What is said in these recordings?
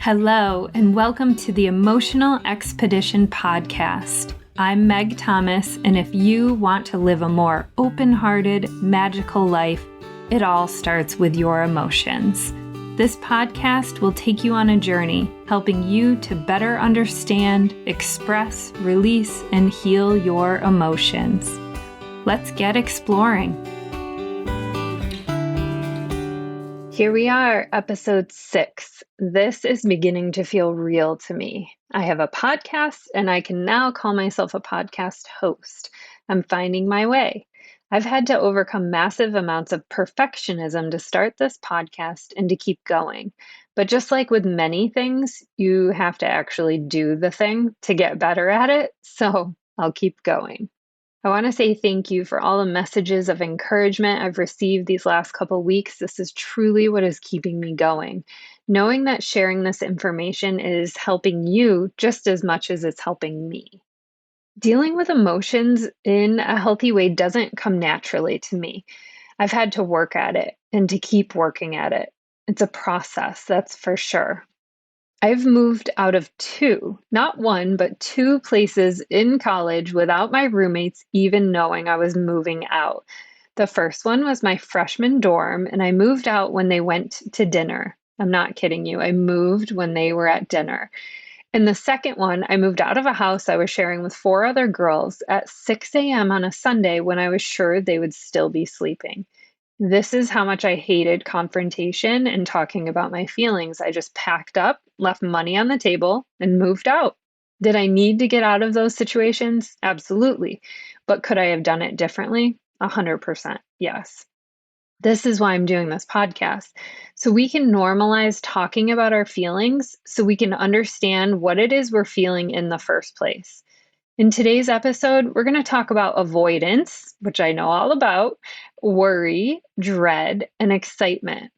Hello, and welcome to the Emotional Expedition podcast. I'm Meg Thomas, and if you want to live a more open-hearted, magical life, it all starts with your emotions. This podcast will take you on a journey, helping you to better understand, express, release, and heal your emotions. Let's get exploring. Here we are, episode 6. This is beginning to feel real to me. I have a podcast, and I can now call myself a podcast host. I'm finding my way. I've had to overcome massive amounts of perfectionism to start this podcast and to keep going. But just like with many things, you have to actually do the thing to get better at it. So I'll keep going. I want to say thank you for all the messages of encouragement I've received these last couple weeks. This is truly what is keeping me going. Knowing that sharing this information is helping you just as much as it's helping me. Dealing with emotions in a healthy way doesn't come naturally to me. I've had to work at it and to keep working at it. It's a process, that's for sure. I've moved out of not one, but two places in college without my roommates even knowing I was moving out. The first one was my freshman dorm, and I moved out when they went to dinner. I'm not kidding you. I moved when they were at dinner. And the second one, I moved out of a house I was sharing with 4 other girls at 6 a.m. on a Sunday when I was sure they would still be sleeping. This is how much I hated confrontation and talking about my feelings. I just packed up, left money on the table, and moved out. Did I need to get out of those situations? Absolutely. But could I have done it differently? 100% yes. This is why I'm doing this podcast. So we can normalize talking about our feelings so we can understand what it is we're feeling in the first place. In today's episode, we're going to talk about avoidance, which I know all about, worry, dread, and excitement.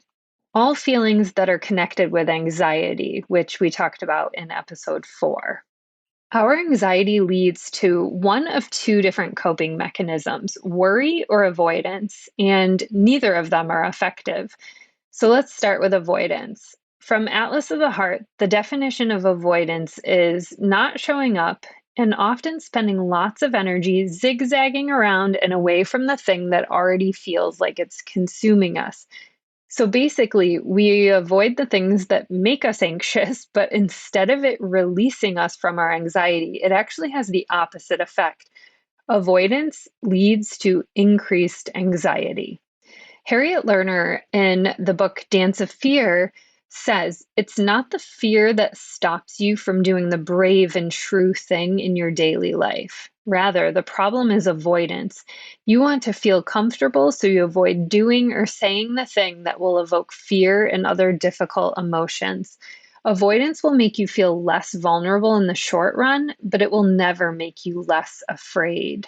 All feelings that are connected with anxiety, which we talked about in episode 4. Our anxiety leads to one of 2 different coping mechanisms, worry or avoidance, and neither of them are effective. So let's start with avoidance. From Atlas of the Heart, the definition of avoidance is not showing up and often spending lots of energy zigzagging around and away from the thing that already feels like it's consuming us. So basically, we avoid the things that make us anxious, but instead of it releasing us from our anxiety, it actually has the opposite effect. Avoidance leads to increased anxiety. Harriet Lerner, in the book Dance of Fear, says it's not the fear that stops you from doing the brave and true thing in your daily life. Rather, the problem is avoidance. You want to feel comfortable, so you avoid doing or saying the thing that will evoke fear and other difficult emotions. Avoidance will make you feel less vulnerable in the short run, but it will never make you less afraid.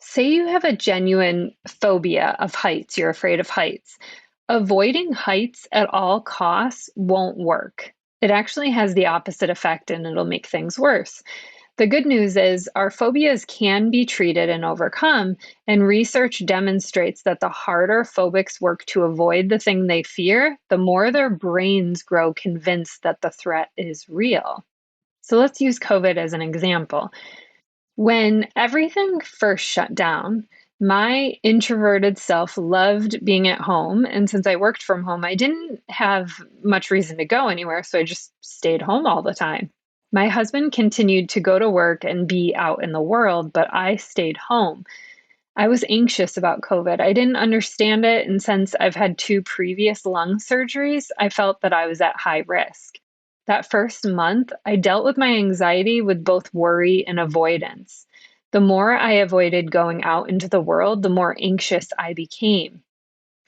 Say you have a genuine phobia of heights, you're afraid of heights. Avoiding heights at all costs won't work. It actually has the opposite effect and it'll make things worse. The good news is our phobias can be treated and overcome, and research demonstrates that the harder phobics work to avoid the thing they fear, the more their brains grow convinced that the threat is real. So let's use COVID as an example. When everything first shut down, my introverted self loved being at home. And since I worked from home, I didn't have much reason to go anywhere. So I just stayed home all the time. My husband continued to go to work and be out in the world, but I stayed home. I was anxious about COVID. I didn't understand it. And since I've had 2 previous lung surgeries, I felt that I was at high risk. That first month, I dealt with my anxiety with both worry and avoidance. The more I avoided going out into the world, the more anxious I became.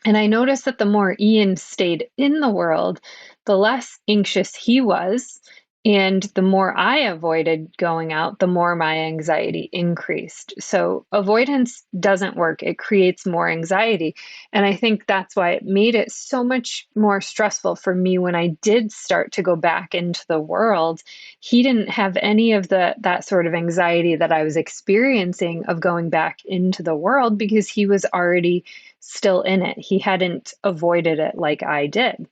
And I noticed that the more Ian stayed in the world, the less anxious he was. And the more I avoided going out, the more my anxiety increased. So avoidance doesn't work. It creates more anxiety. And I think that's why it made it so much more stressful for me when I did start to go back into the world. He didn't have any of that sort of anxiety that I was experiencing of going back into the world because he was already still in it. He hadn't avoided it like I did.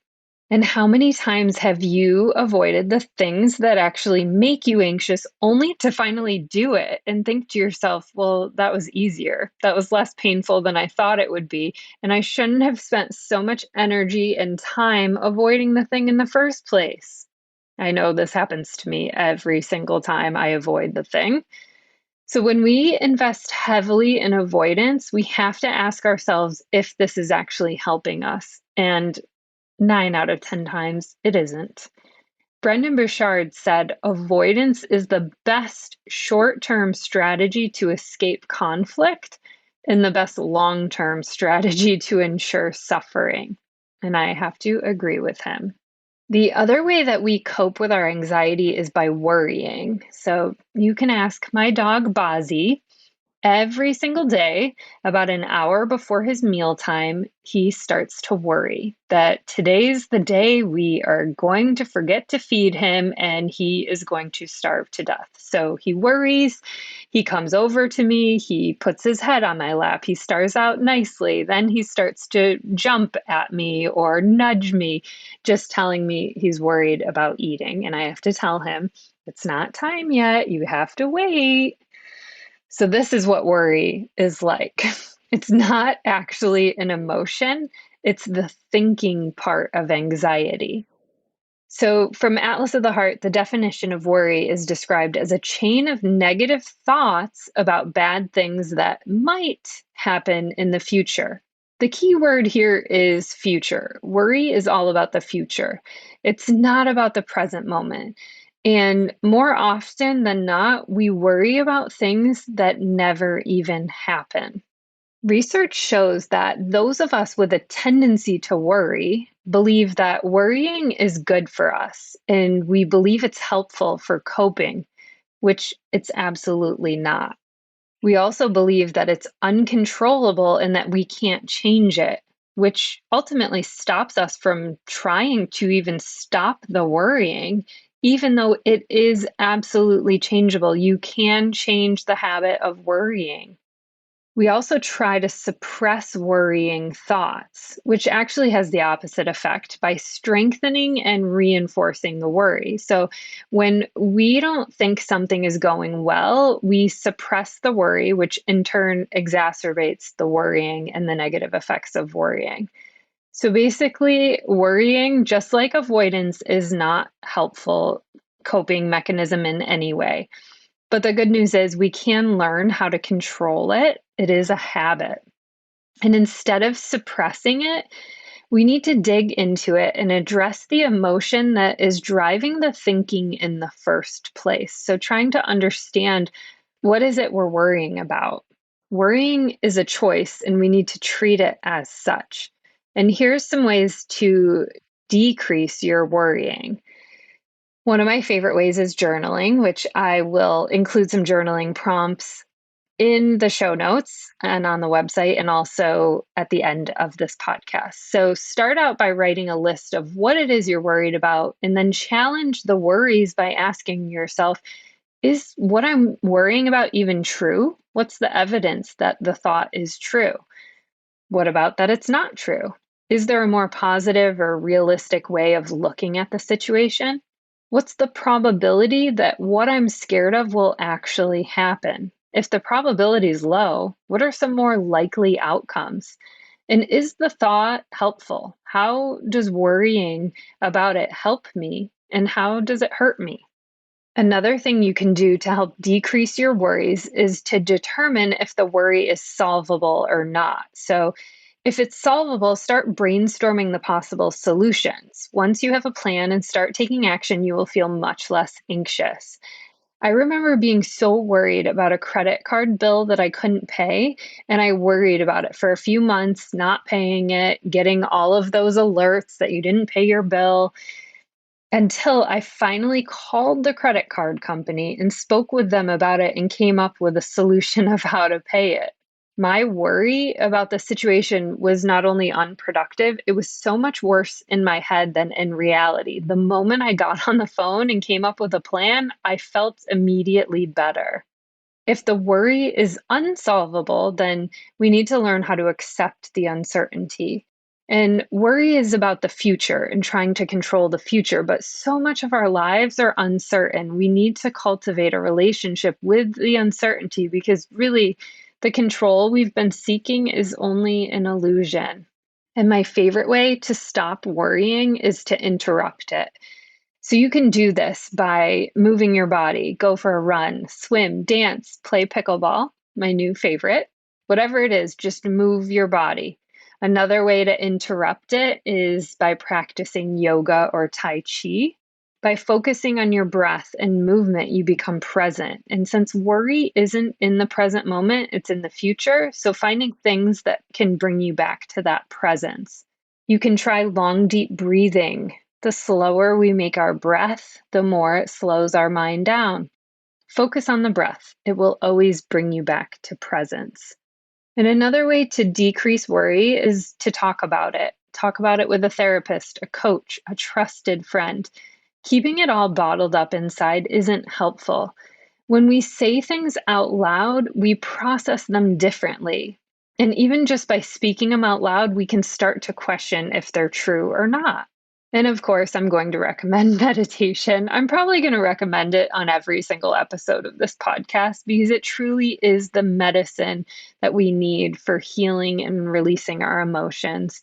And how many times have you avoided the things that actually make you anxious only to finally do it and think to yourself, well, that was easier. That was less painful than I thought it would be. And I shouldn't have spent so much energy and time avoiding the thing in the first place. I know this happens to me every single time I avoid the thing. So when we invest heavily in avoidance, we have to ask ourselves if this is actually helping us. And 9 out of 10 times, it isn't. Brendan Burchard said, avoidance is the best short term strategy to escape conflict and the best long term strategy to ensure suffering. And I have to agree with him. The other way that we cope with our anxiety is by worrying. So you can ask my dog, Bozzy. Every single day, about an hour before his mealtime, he starts to worry that today's the day we are going to forget to feed him and he is going to starve to death. So he worries, he comes over to me, he puts his head on my lap, he starts out nicely, then he starts to jump at me or nudge me, just telling me he's worried about eating. And I have to tell him, it's not time yet, you have to wait. So this is what worry is like. It's not actually an emotion, it's the thinking part of anxiety. So, from Atlas of the Heart, the definition of worry is described as a chain of negative thoughts about bad things that might happen in the future. The key word here is future. Worry is all about the future, it's not about the present moment. And more often than not, we worry about things that never even happen. Research shows that those of us with a tendency to worry believe that worrying is good for us, and we believe it's helpful for coping, which it's absolutely not. We also believe that it's uncontrollable and that we can't change it, which ultimately stops us from trying to even stop the worrying, even though it is absolutely changeable. You can change the habit of worrying. We also try to suppress worrying thoughts, which actually has the opposite effect by strengthening and reinforcing the worry. So, when we don't think something is going well, we suppress the worry, which in turn exacerbates the worrying and the negative effects of worrying. So, basically, worrying, just like avoidance, is not helpful coping mechanism in any way. But the good news is we can learn how to control it. It is a habit. And instead of suppressing it, we need to dig into it and address the emotion that is driving the thinking in the first place. So, trying to understand what is it we're worrying about. Worrying is a choice, and we need to treat it as such. And here's some ways to decrease your worrying. One of my favorite ways is journaling, which I will include some journaling prompts in the show notes and on the website, and also at the end of this podcast. So start out by writing a list of what it is you're worried about, and then challenge the worries by asking yourself, is what I'm worrying about even true? What's the evidence that the thought is true? What about that it's not true? Is there a more positive or realistic way of looking at the situation? What's the probability that what I'm scared of will actually happen? If the probability is low, what are some more likely outcomes? And is the thought helpful? How does worrying about it help me? And how does it hurt me? Another thing you can do to help decrease your worries is to determine if the worry is solvable or not. So, if it's solvable, start brainstorming the possible solutions. Once you have a plan and start taking action, you will feel much less anxious. I remember being so worried about a credit card bill that I couldn't pay, and I worried about it for a few months, not paying it, getting all of those alerts that you didn't pay your bill, until I finally called the credit card company and spoke with them about it and came up with a solution of how to pay it. My worry about the situation was not only unproductive, it was so much worse in my head than in reality. The moment I got on the phone and came up with a plan, I felt immediately better. If the worry is unsolvable, then we need to learn how to accept the uncertainty. And worry is about the future and trying to control the future, but so much of our lives are uncertain. We need to cultivate a relationship with the uncertainty because really the control we've been seeking is only an illusion. And my favorite way to stop worrying is to interrupt it. So you can do this by moving your body, go for a run, swim, dance, play pickleball, my new favorite. Whatever it is, just move your body. Another way to interrupt it is by practicing yoga or Tai Chi. By focusing on your breath and movement, you become present. And since worry isn't in the present moment, it's in the future. So finding things that can bring you back to that presence. You can try long, deep breathing. The slower we make our breath, the more it slows our mind down. Focus on the breath. It will always bring you back to presence. And another way to decrease worry is to talk about it. Talk about it with a therapist, a coach, a trusted friend. Keeping it all bottled up inside isn't helpful. When we say things out loud, we process them differently. And even just by speaking them out loud, we can start to question if they're true or not. And of course, I'm going to recommend meditation. I'm probably going to recommend it on every single episode of this podcast because it truly is the medicine that we need for healing and releasing our emotions.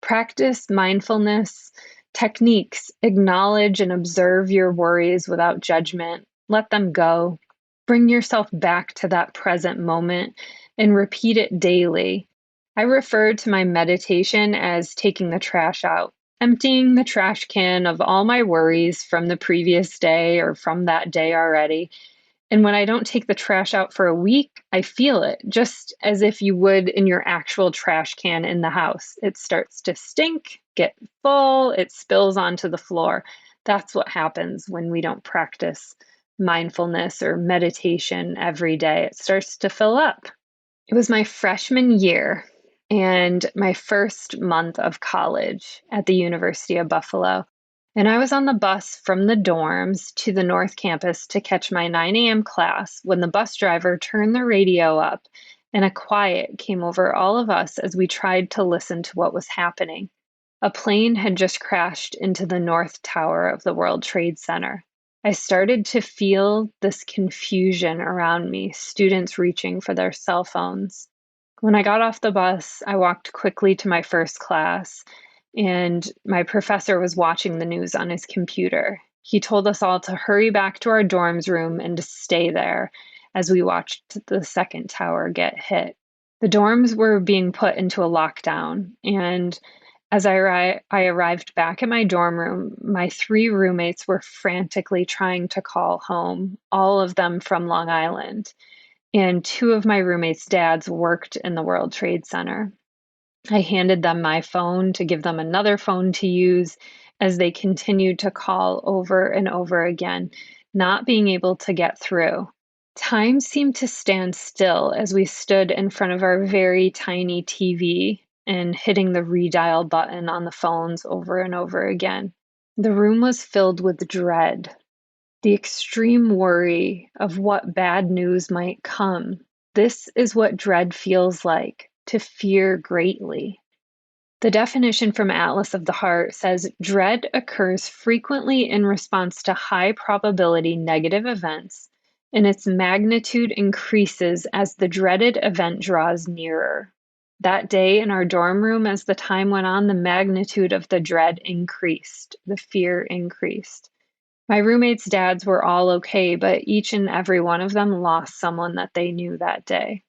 Practice mindfulness techniques, acknowledge and observe your worries without judgment, let them go. Bring yourself back to that present moment and repeat it daily. I refer to my meditation as taking the trash out, emptying the trash can of all my worries from the previous day or from that day already. And when I don't take the trash out for a week, I feel it just as if you would in your actual trash can in the house. It starts to stink, get full, it spills onto the floor. That's what happens when we don't practice mindfulness or meditation every day. It starts to fill up. It was my freshman year and my first month of college at the University of Buffalo. And I was on the bus from the dorms to the North Campus to catch my 9 a.m. class when the bus driver turned the radio up and a quiet came over all of us as we tried to listen to what was happening. A plane had just crashed into the North Tower of the World Trade Center. I started to feel this confusion around me, students reaching for their cell phones. When I got off the bus, I walked quickly to my first class, and my professor was watching the news on his computer. He told us all to hurry back to our dorms room and to stay there as we watched the second tower get hit. The dorms were being put into a lockdown, and as I arrived back at my dorm room, my three roommates were frantically trying to call home, all of them from Long Island. And two of my roommates' dads worked in the World Trade Center. I handed them my phone to give them another phone to use as they continued to call over and over again, not being able to get through. Time seemed to stand still as we stood in front of our very tiny TV and hitting the redial button on the phones over and over again. The room was filled with dread, the extreme worry of what bad news might come. This is what dread feels like, to fear greatly. The definition from Atlas of the Heart says dread occurs frequently in response to high probability negative events, and its magnitude increases as the dreaded event draws nearer. That day in our dorm room, as the time went on, the magnitude of the dread increased, the fear increased. My roommates' dads were all okay, but each and every one of them lost someone that they knew that day.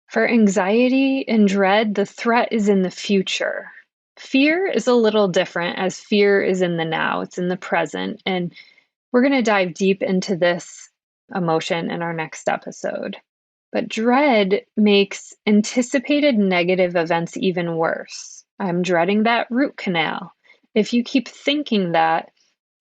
For anxiety and dread, the threat is in the future. Fear is a little different as fear is in the now, it's in the present. And we're going to dive deep into this emotion in our next episode. But dread makes anticipated negative events even worse. I'm dreading that root canal. If you keep thinking that,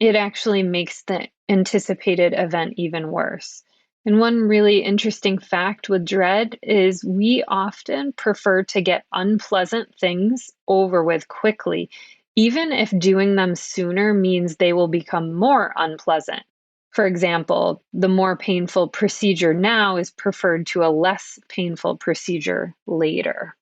it actually makes the anticipated event even worse. And one really interesting fact with dread is we often prefer to get unpleasant things over with quickly, even if doing them sooner means they will become more unpleasant. For example, the more painful procedure now is preferred to a less painful procedure later.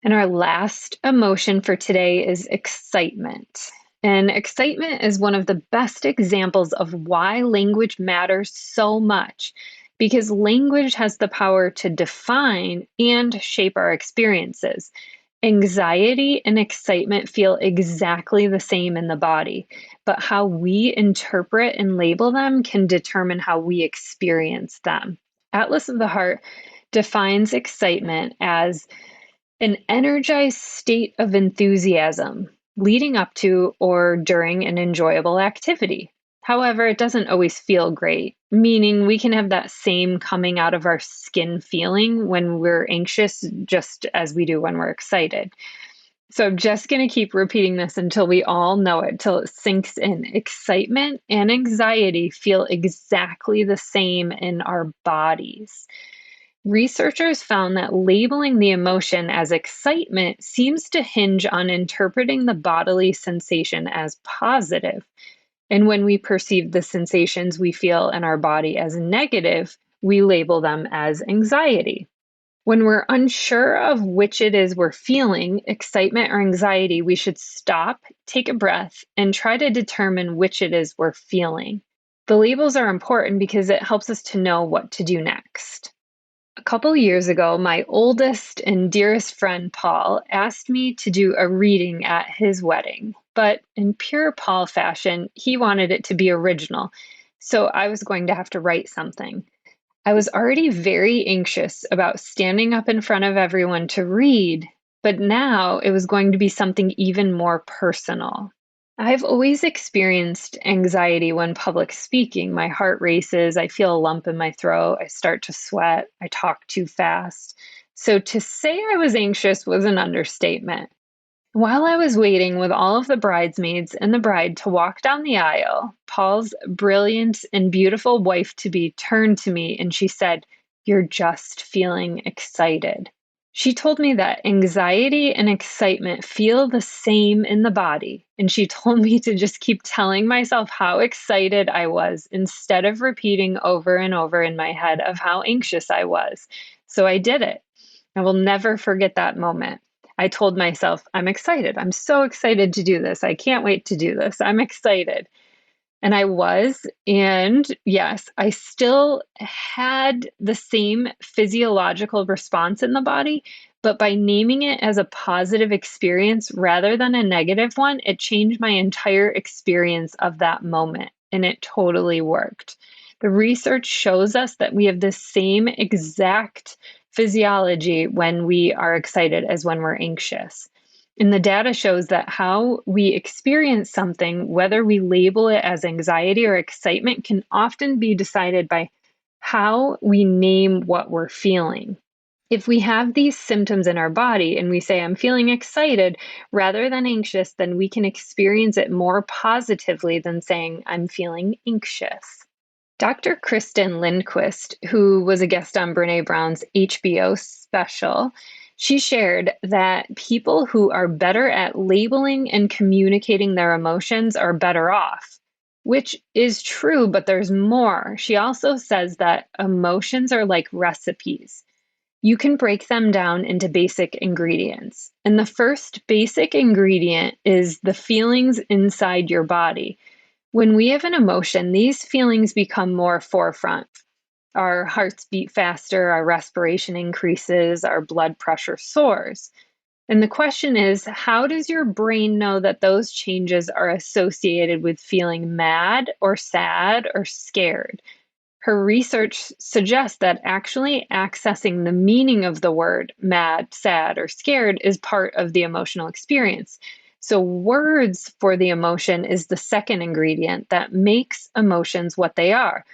And our last emotion for today is excitement. And excitement is one of the best examples of why language matters so much, because language has the power to define and shape our experiences. Anxiety and excitement feel exactly the same in the body, but how we interpret and label them can determine how we experience them. Atlas of the Heart defines excitement as an energized state of enthusiasm leading up to or during an enjoyable activity. However, it doesn't always feel great, meaning we can have that same coming out of our skin feeling when we're anxious, just as we do when we're excited. So I'm just going to keep repeating this until we all know it, till it sinks in. Excitement and anxiety feel exactly the same in our bodies. Researchers found that labeling the emotion as excitement seems to hinge on interpreting the bodily sensation as positive. And when we perceive the sensations we feel in our body as negative, we label them as anxiety. When we're unsure of which it is we're feeling, excitement or anxiety, we should stop, take a breath, and try to determine which it is we're feeling. The labels are important because it helps us to know what to do next. A couple years ago, my oldest and dearest friend, Paul, asked me to do a reading at his wedding. But in pure Paul fashion, he wanted it to be original. So I was going to have to write something. I was already very anxious about standing up in front of everyone to read, but now it was going to be something even more personal. I've always experienced anxiety when public speaking. My heart races, I feel a lump in my throat, I start to sweat, I talk too fast. So to say I was anxious was an understatement. While I was waiting with all of the bridesmaids and the bride to walk down the aisle, Paul's brilliant and beautiful wife to be turned to me and she said, "You're just feeling excited." She told me that anxiety and excitement feel the same in the body, and she told me to just keep telling myself how excited I was instead of repeating over and over in my head of how anxious I was. So I did it. I will never forget that moment. I told myself, I'm excited. I'm so excited to do this. I can't wait to do this. I'm excited. And I was. And yes, I still had the same physiological response in the body, but by naming it as a positive experience rather than a negative one, it changed my entire experience of that moment. And it totally worked. The research shows us that we have the same exact physiology when we are excited as when we're anxious. And the data shows that how we experience something, whether we label it as anxiety or excitement, can often be decided by how we name what we're feeling. If we have these symptoms in our body and we say, I'm feeling excited rather than anxious, then we can experience it more positively than saying, I'm feeling anxious. Dr. Kristen Lindquist, who was a guest on Brené Brown's HBO special, she shared that people who are better at labeling and communicating their emotions are better off, which is true, but there's more. She also says that emotions are like recipes. You can break them down into basic ingredients. And the first basic ingredient is the feelings inside your body. When we have an emotion, these feelings become more forefront. Our hearts beat faster, our respiration increases, our blood pressure soars. And the question is, how does your brain know that those changes are associated with feeling mad or sad or scared? Her research suggests that actually accessing the meaning of the word mad, sad, or scared is part of the emotional experience. So, words for the emotion is the second ingredient that makes emotions what they are.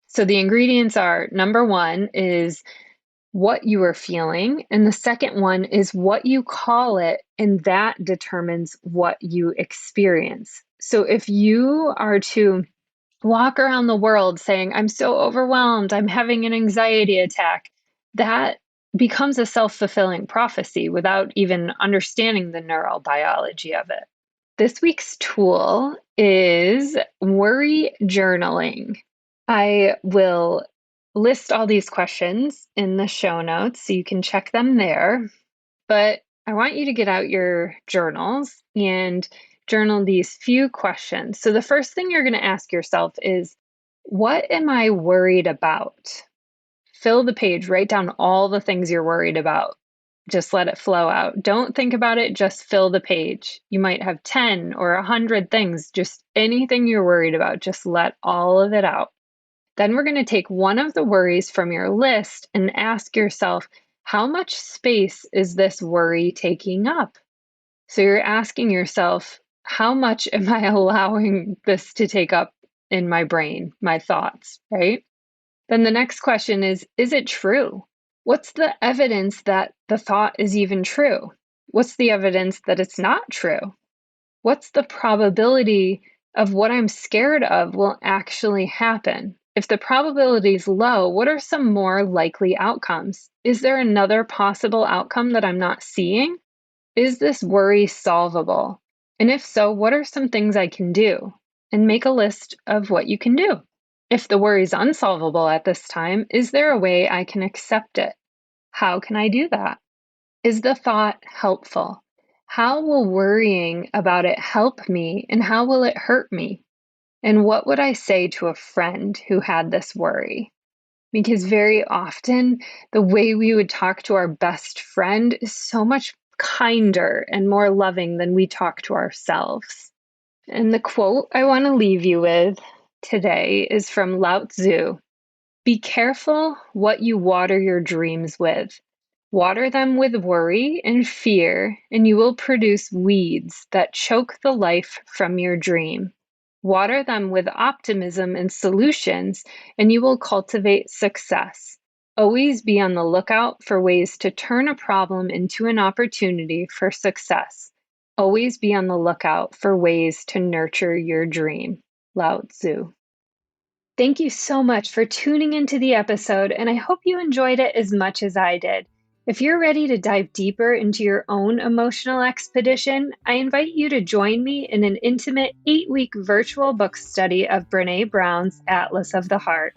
So, the ingredients are number one is what you are feeling, and the second one is what you call it, and that determines what you experience. So, if you are to walk around the world saying, I'm so overwhelmed, I'm having an anxiety attack, that becomes a self fulfilling prophecy without even understanding the neurobiology of it. This week's tool is worry journaling. I will list all these questions in the show notes so you can check them there. But I want you to get out your journals and journal these few questions. So the first thing you're going to ask yourself is, what am I worried about? Fill the page, write down all the things you're worried about. Just let it flow out. Don't think about it, just fill the page. You might have 10 or 100 things, just anything you're worried about, just let all of it out. Then we're going to take one of the worries from your list and ask yourself, how much space is this worry taking up? So you're asking yourself, how much am I allowing this to take up in my brain, my thoughts, right? Then the next question is it true? What's the evidence that the thought is even true? What's the evidence that it's not true? What's the probability of what I'm scared of will actually happen? If the probability is low, what are some more likely outcomes? Is there another possible outcome that I'm not seeing? Is this worry solvable? And if so, what are some things I can do? And make a list of what you can do. If the worry is unsolvable at this time, is there a way I can accept it? How can I do that? Is the thought helpful? How will worrying about it help me, and how will it hurt me? And what would I say to a friend who had this worry? Because very often, the way we would talk to our best friend is so much kinder and more loving than we talk to ourselves. And the quote I want to leave you with today is from Lao Tzu. Be careful what you water your dreams with. Water them with worry and fear, and you will produce weeds that choke the life from your dream. Water them with optimism and solutions, and you will cultivate success. Always be on the lookout for ways to turn a problem into an opportunity for success. Always be on the lookout for ways to nurture your dream. Lao Tzu. Thank you so much for tuning into the episode, and I hope you enjoyed it as much as I did. If you're ready to dive deeper into your own emotional expedition, I invite you to join me in an intimate 8-week virtual book study of Brené Brown's Atlas of the Heart.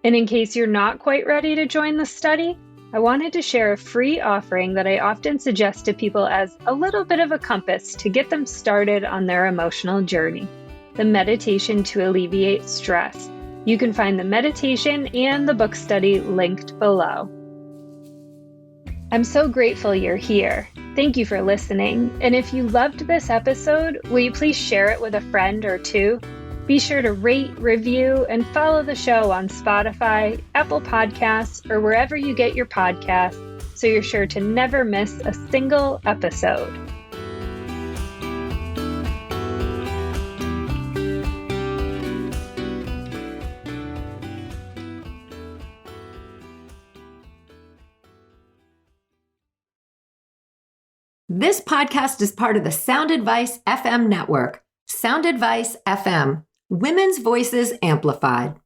And in case you're not quite ready to join the study, I wanted to share a free offering that I often suggest to people as a little bit of a compass to get them started on their emotional journey. The meditation to alleviate stress. You can find the meditation and the book study linked below. I'm so grateful you're here. Thank you for listening. And if you loved this episode, will you please share it with a friend or two? Be sure to rate, review, and follow the show on Spotify, Apple Podcasts, or wherever you get your podcasts, so you're sure to never miss a single episode. This podcast is part of the Sound Advice FM network. Sound Advice FM, women's voices amplified.